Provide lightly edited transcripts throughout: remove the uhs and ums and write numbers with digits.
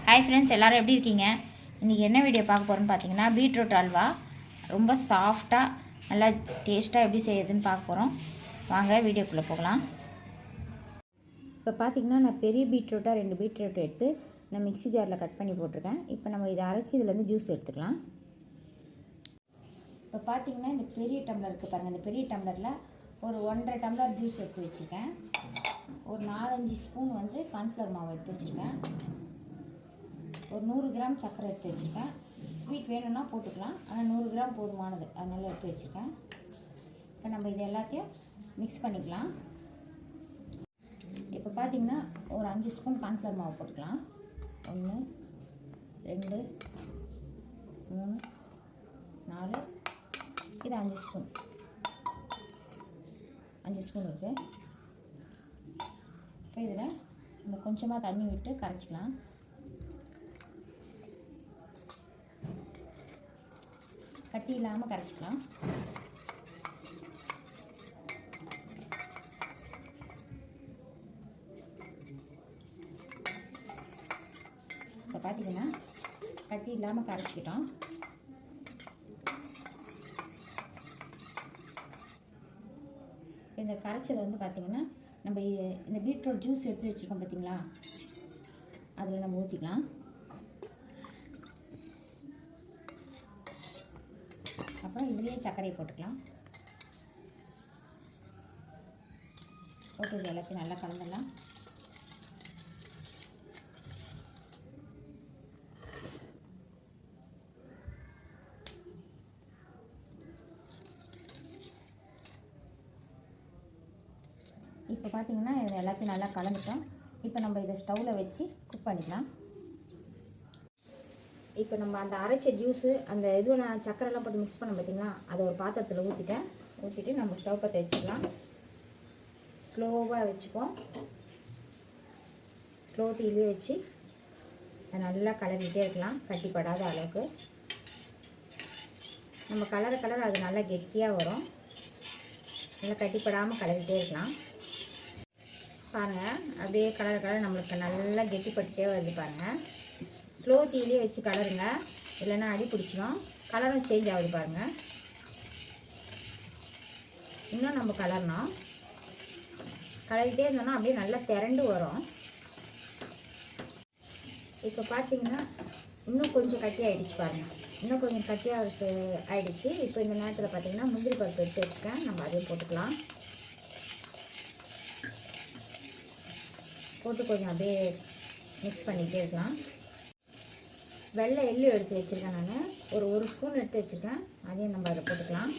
Hi friends, எல்லோரும் எப்படி இருக்கீங்க? இன்றைக்கி என்ன வீடியோ பார்க்க போகிறோன்னு பார்த்தீங்கன்னா, பீட்ரூட் அல்வா ரொம்ப சாஃப்டாக நல்லா டேஸ்ட்டாக எப்படி செய்யுதுன்னு பார்க்க போகிறோம். வாங்க வீடியோக்குள்ளே போகலாம். இப்போ பார்த்திங்கன்னா நான் பெரிய பீட்ரூட்டாக 2 பீட்ரூட் எடுத்து நான் மிக்ஸி ஜாரில் கட் பண்ணி போட்டிருக்கேன். இப்போ நம்ம இதை அரைச்சி இதுலேருந்து ஜூஸ் எடுத்துக்கலாம். இப்போ பார்த்திங்கன்னா இந்த பெரிய டம்ளர் இருக்குது பாருங்கள். இந்த பெரிய டம்ளரில் ஒரு 1.5 டம்ளர் ஜூஸ் எடுத்து வச்சுருக்கேன். ஒரு 4-5 ஸ்பூன் கார்ன்ஃப்ளவர் மாவு எடுத்து வச்சுருக்கேன். ஒரு 100 கிராம் சர்க்கரை எடுத்து வச்சுருக்கேன். ஸ்வீட் வேணும்னா போட்டுக்கலாம், ஆனால் 100 கிராம் போதுமானது, அதனால் எடுத்து வச்சுருக்கேன். இப்போ நம்ம இது எல்லாத்தையும் மிக்ஸ் பண்ணிக்கலாம். இப்போ பார்த்திங்கன்னா ஒரு 5 ஸ்பூன் கார்ன்ஃப்ளவர் மாவு போட்டுக்கலாம். 1 2 3 4, இது 5 ஸ்பூன் இருக்குது. இப்போ இதில் நம்ம கொஞ்சமாக தண்ணி விட்டு கரைச்சிக்கலாம். கட்டி இல்லாமல் கரைச்சிக்கலாம். இப்போ பார்த்திங்கன்னா கட்டி இல்லாமல் கரைச்சிக்கிட்டோம். இந்த கரைச்சதை பார்த்திங்கன்னா நம்ம இந்த பீட்ரூட் ஜூஸ் எடுத்து வச்சுருக்கோம் பார்த்திங்களா, அதில் நம்ம ஊற்றிக்கலாம். அப்புறம் இதுலேயே சர்க்கரையை போட்டுக்கலாம். போட்டு இது எல்லாத்தையும் நல்லா கலந்துடலாம். இப்போ பார்த்திங்கன்னா இது எல்லாத்தையும் நல்லா கலந்துட்டோம். இப்போ நம்ம இதை ஸ்டவ்வில் வச்சு குக் பண்ணிக்கலாம். இப்போ நம்ம அந்த அரைச்ச ஜூஸு அந்த நான் சக்கரைலாம் போட்டு மிக்ஸ் பண்ண பார்த்திங்களா, அதை ஒரு பாத்திரத்தில் ஊற்றிட்டு நம்ம ஸ்டவ் பற்ற வச்சுக்கலாம். ஸ்லோவாக வச்சுப்போம். ஸ்லோ தீயிலே வச்சு அதை நல்லா கலரிகிட்டே இருக்கலாம், கட்டிப்படாத அளவுக்கு. நம்ம கலர் அது நல்லா கெட்டியாக வரும். நல்லா கட்டிப்படாமல் கலரிகிட்டே இருக்கலாம். பாருங்கள், அப்படியே கலர் நம்மளுக்கு நல்லா கெட்டிப்பட்டுட்டே வருது பாருங்கள். ஸ்லோ தீயிலே வச்சு கலருங்க, இல்லைன்னா அடி பிடிச்சிடும். கலரும் சேஞ்ச் ஆகுது பாருங்கள். இன்னும் நம்ம கலரணும். கலரிட்டே இருந்தோம்னா அப்படியே நல்லா திரண்டு வரும். இப்போ பார்த்திங்கன்னா இன்னும் கொஞ்சம் கட்டி ஆகிடுச்சு பாருங்கள். இன்னும் கொஞ்சம் கட்டியாக ஆகிடுச்சு. இப்போ இந்த நேரத்தில் பார்த்திங்கன்னா முந்திரி பருப்பு எடுத்து வச்சுக்கேன். நம்ம அதையும் போட்டுக்கலாம். போட்டு கொஞ்சம் அப்படியே மிக்ஸ் பண்ணிகிட்டே இருக்கலாம். வெள்ளை எள்ளு எடுத்து வச்சுருக்கேன். நான் ஒரு ஸ்பூன் எடுத்து வச்சுருக்கேன். அதையும் நம்ம அதை போட்டுக்கலாம்.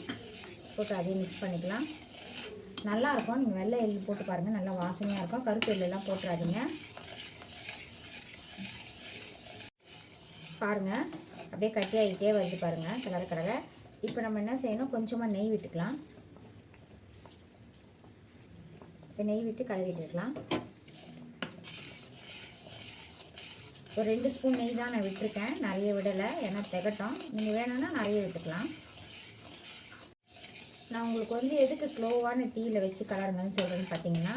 போட்டு அதையும் மிக்ஸ் பண்ணிக்கலாம். நல்லாயிருக்கும். நீங்கள் வெள்ளை எள்ளு போட்டு பாருங்கள், நல்லா வாசனையாக இருக்கும். கருப்பு எள்ளெல்லாம் போட்டுறாதீங்க. பாருங்கள், அப்படியே கட்டி ஆகிட்டே வருது பாருங்கள், கடலை. இப்போ நம்ம என்ன செய்யணும், கொஞ்சமாக நெய் விட்டுக்கலாம். இப்போ நெய் விட்டு கலரிட்டு இருக்கலாம். ஒரு 2 ஸ்பூன் நெய் தான் நான் விட்டுருக்கேன், நிறைய விடலை, ஏன்னா திகட்டும். நீங்கள் வேணும்னா நிறைய விட்டுக்கலாம். நான் உங்களுக்கு எதுக்கு ஸ்லோவான தீயில் வச்சு கலருங்கன்னு சொல்கிறேன்னு பார்த்தீங்கன்னா,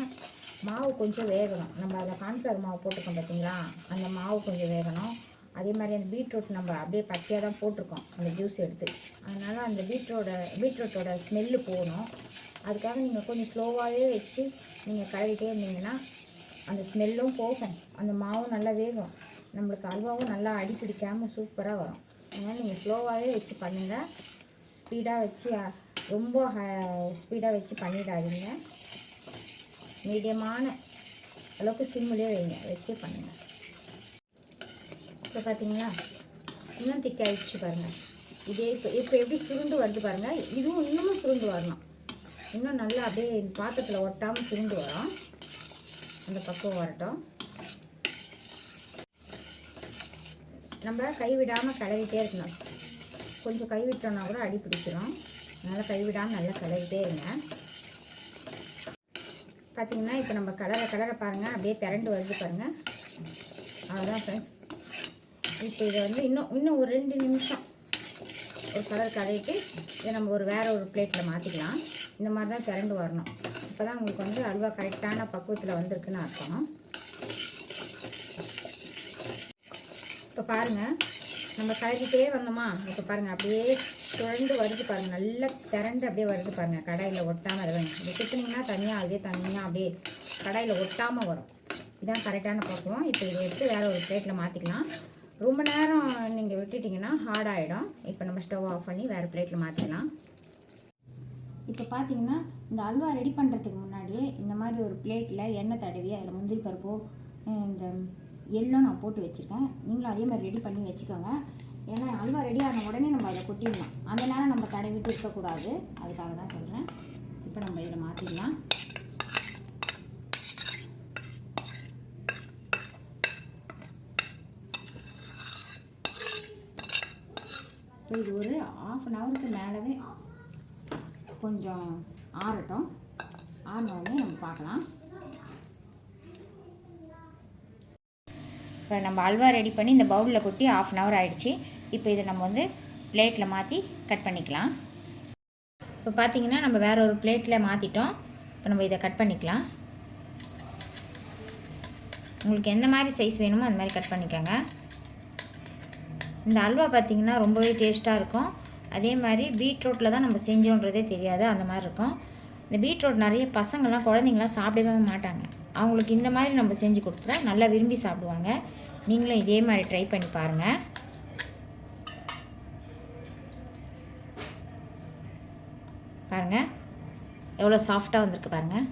மாவு கொஞ்சம் வேகணும். நம்ம அதில் கார்ன்ஃப்ளவர் மாவு போட்டிருக்கோம் பார்த்தீங்களா, அந்த மாவு கொஞ்சம் வேகணும். அதே மாதிரி அந்த பீட்ரூட் நம்ம அப்படியே பச்சையாக தான் போட்டிருக்கோம் அந்த ஜூஸ் எடுத்து. அதனால் அந்த பீட்ரூட்டோட ஸ்மெல்லு போகணும். அதுக்காக நீங்கள் கொஞ்சம் ஸ்லோவாகவே வச்சு நீங்கள் கலரிட்டே இருந்தீங்கன்னா அந்த ஸ்மெல்லும் போகும், அந்த மாவும் நல்லா வேகும், நம்மளுக்கு அல்வாவும் நல்லா அடி பிடிக்காமல் சூப்பராக வரும். அதனால் நீங்கள் ஸ்லோவாகவே வச்சு பண்ணுங்கள். ஸ்பீடாக வச்சு ரொம்ப ஸ்பீடாக வச்சு பண்ணிடாதீங்க. மீடியமான அளவுக்கு சிம்மிலே வச்சு பண்ணுங்கள். இப்போ பார்த்தீங்களா இன்னும் திக்காகிடுச்சு பாருங்கள். இதே இப்போ எப்படி சுருண்டு வருது பாருங்கள். இதுவும் இன்னமும் சுருண்டு வரணும். இன்னும் நல்லா அப்படியே பாத்திரத்தில் ஒட்டாமல் சுருண்டு வரும். அந்த பக்கம் வரட்டும். நம்ம கைவிடாமல் கிளறிட்டே இருக்கணும். கொஞ்சம் கைவிட்டோன்னா கூட அடி பிடிச்சிடும். அதனால் கைவிடாமல் நல்லா கிளறிட்டே இருங்க. பார்த்திங்கன்னா இப்போ நம்ம கலரை பாருங்கள், அப்படியே திரண்டு வருது பாருங்கள். அவ்வளோதான் ஃப்ரெண்ட்ஸ். இப்போ இதை இன்னும் ஒரு 2 நிமிஷம் ஒரு கலர் கலரிட்டு இதை நம்ம வேறு ஒரு பிளேட்டில் மாற்றிக்கலாம். இந்த மாதிரி தான் திரண்டு வரணும். அப்போ தான் உங்களுக்கு அல்வா கரெக்டான பக்குவத்தில் வந்திருக்குன்னு அர்த்தம். பாருங்கள், நம்ம கலக்கிட்டே வந்தோமா, இப்போ பாருங்கள் அப்படியே சுழண்டு வருது பாருங்கள், நல்லா திரண்டு அப்படியே வருது பாருங்கள், கடாயில் ஒட்டாமல் வருதுங்க. இது கிட்டிங்கன்னா தனியாக அதே தனியாக அப்படியே கடாயில் ஒட்டாமல் வரும். இதுதான் கரெக்டான பக்குவம். இப்போ இதை எடுத்து வேறு ஒரு பிளேட்டில் மாற்றிக்கலாம். ரொம்ப நேரம் நீங்கள் விட்டுட்டிங்கன்னா ஹார்ட் ஆகிடும். இப்போ நம்ம ஸ்டவ் ஆஃப் பண்ணி வேறு பிளேட்டில் மாற்றிக்கலாம். இப்போ பார்த்தீங்கன்னா இந்த அல்வா ரெடி பண்ணுறதுக்கு முன்னாடியே இந்த மாதிரி ஒரு பிளேட்டில் எண்ணெய் தடவி அதில் முந்திரி பருப்போ இந்த எல்லாம் நான் போட்டு வச்சுருக்கேன். நீங்களும் அதே மாதிரி ரெடி பண்ணி வச்சுக்கோங்க. ஏன்னா அல்வா ரெடி ஆன உடனே நம்ம அதை கொட்டிடலாம். அந்த நேரம் நம்ம தடவிட்டு இருக்கக்கூடாது. அதுக்காக தான் சொல்கிறேன். இப்போ நம்ம இதில் மாற்றிடலாம். இப்போ இது ஒரு 1/2 ஹவருக்கு மேலவே கொஞ்சம் ஆறட்டும். ஆறினோடனே நம்ம பார்க்கலாம். இப்போ நம்ம அல்வா ரெடி பண்ணி இந்த பவுலில் கொட்டி 1/2 ஹவர் ஆகிடுச்சு. இப்போ இதை நம்ம வந்து பிளேட்டில் மாற்றி கட் பண்ணிக்கலாம். இப்போ பார்த்தீங்கன்னா நம்ம வேறு ஒரு பிளேட்டில் மாற்றிட்டோம். இப்போ நம்ம இதை கட் பண்ணிக்கலாம். உங்களுக்கு எந்த மாதிரி சைஸ் வேணுமோ அந்த மாதிரி கட் பண்ணிக்கோங்க. இந்த அல்வா பார்த்திங்கன்னா ரொம்பவே டேஸ்ட்டாக இருக்கும். அதே மாதிரி பீட்ரூட்டில் தான் நம்ம செஞ்சோன்றதே தெரியாது, அந்த மாதிரி இருக்கும். இந்த பீட்ரூட் நிறைய பசங்கள்லாம் குழந்தைங்களாம் சாப்பிடவே மாட்டாங்க. அவங்களுக்கு இந்த மாதிரி நம்ம செஞ்சு கொடுத்தா நல்லா விரும்பி சாப்பிடுவாங்க. நீங்களும் இதே மாதிரி ட்ரை பண்ணி பாருங்கள். பாருங்கள் எவ்வளோ சாஃப்டாக வந்திருக்கு பாருங்கள்.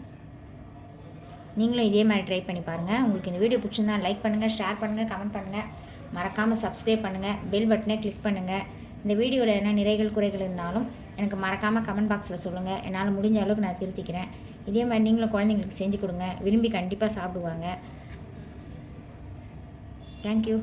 நீங்களும் இதே மாதிரி ட்ரை பண்ணி பாருங்கள். உங்களுக்கு இந்த வீடியோ பிடிச்சிருந்தா லைக் பண்ணுங்கள், ஷேர் பண்ணுங்கள், கமெண்ட் பண்ணுங்கள். மறக்காமல் சப்ஸ்கிரைப் பண்ணுங்கள், பெல் பட்டனை கிளிக் பண்ணுங்கள். இந்த வீடியோவில் என்ன நிறைகள் குறைகள் இருந்தாலும் எனக்கு மறக்காமல் கமெண்ட் பாக்ஸில் சொல்லுங்கள். என்னால் முடிஞ்ச அளவுக்கு நான் திருத்திக்கிறேன். இதே மாதிரி நீங்களும் குழந்தைங்களுக்கு செஞ்சு கொடுங்க, விரும்பி கண்டிப்பாக சாப்பிடுவாங்க. தேங்க்யூ.